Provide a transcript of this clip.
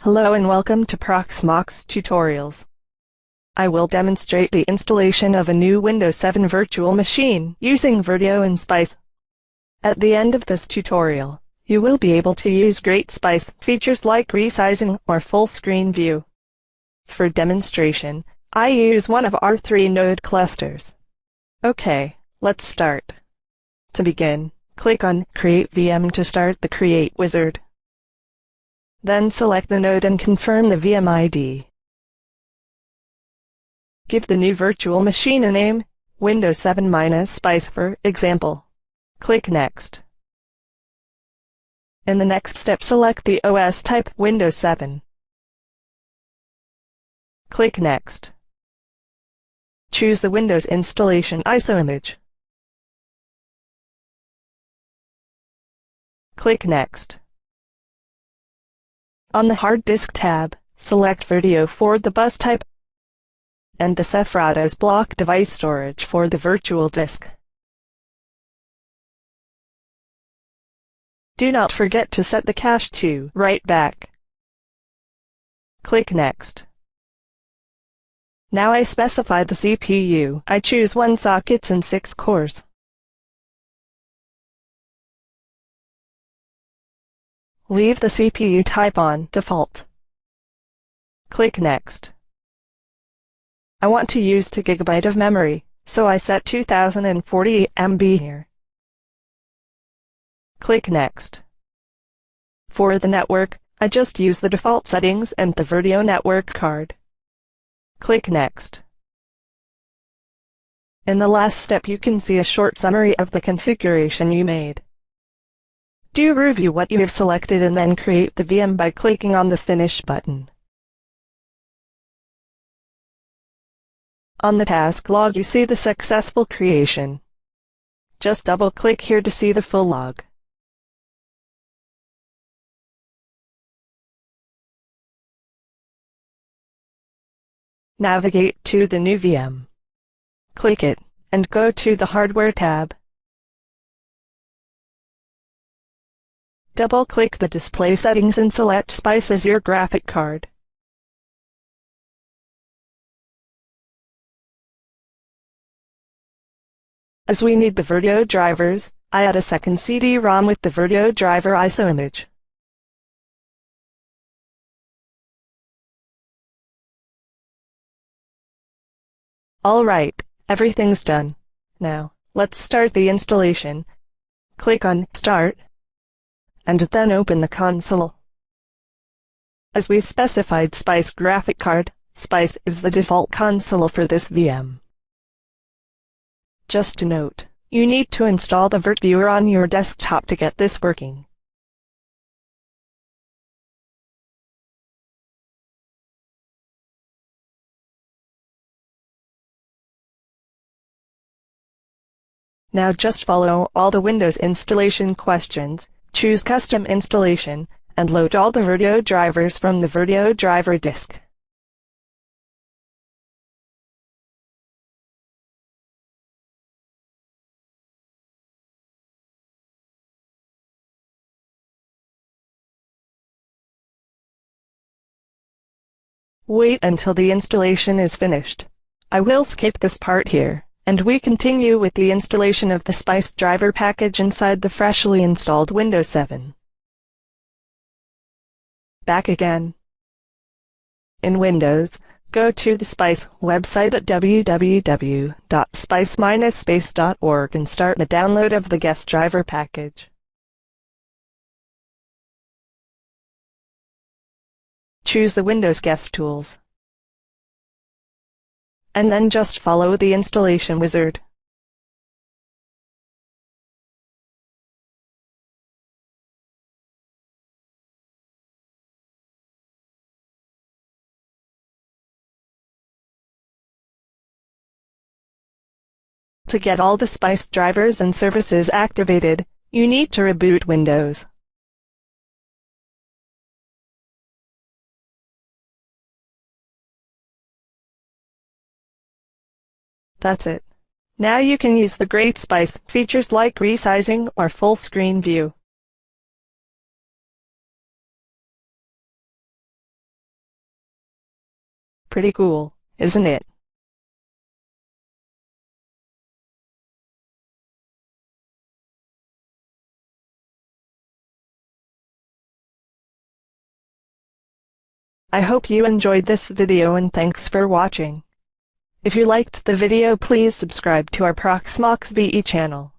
Hello and welcome to Proxmox Tutorials. I will demonstrate the installation of a new Windows 7 virtual machine using Virtio and Spice. At the end of this tutorial, you will be able to use great Spice features like resizing or full screen view. For demonstration, I use one of our 3 node clusters. Okay, let's start. To begin, click on Create VM to start the Create wizard. Then select the node and confirm the VM ID. Give the new virtual machine a name, Windows 7-Spice for example. Click Next. In the next step, select the OS type Windows 7. Click Next. Choose the Windows installation ISO image. Click Next. On the Hard Disk tab, select Virtio for the bus type and the Cephratos block device storage for the virtual disk. Do not forget to set the cache to write back. Click Next. Now I specify the CPU. I choose 1 sockets and 6 cores. Leave the CPU type on default. Click Next. I want to use 2 GB of memory, so I set 2048 MB here. Click Next. For the network, I just use the default settings and the Virtio network card. Click Next. In the last step, you can see a short summary of the configuration you made. Do review what you have selected and then create the VM by clicking on the Finish button. On the task log, you see the successful creation. Just double-click here to see the full log. Navigate to the new VM. Click it, and go to the Hardware tab. Double-click the display settings and select Spice as your graphic card. As we need the Virtio drivers, I add a second CD-ROM with the Virtio driver ISO image. Alright, everything's done. Now, let's start the installation. Click on Start, and then open the console. As we specified Spice graphic card, Spice is the default console for this VM. Just to note, you need to install the VirtViewer on your desktop to get this working. Now just follow all the Windows installation questions. Choose Custom Installation, and load all the Virtio drivers from the Virtio driver disk. Wait until the installation is finished. I will skip this part here, and we continue with the installation of the Spice driver package inside the freshly installed Windows 7. Back again. In Windows, go to the Spice website at www.spice-space.org and start the download of the guest driver package. Choose the Windows Guest Tools, and then just follow the installation wizard. To get all the Spice drivers and services activated, you need to reboot Windows. That's it. Now you can use the great Spice features like resizing or full screen view. Pretty cool, isn't it? I hope you enjoyed this video and thanks for watching. If you liked the video, please subscribe to our Proxmox VE channel.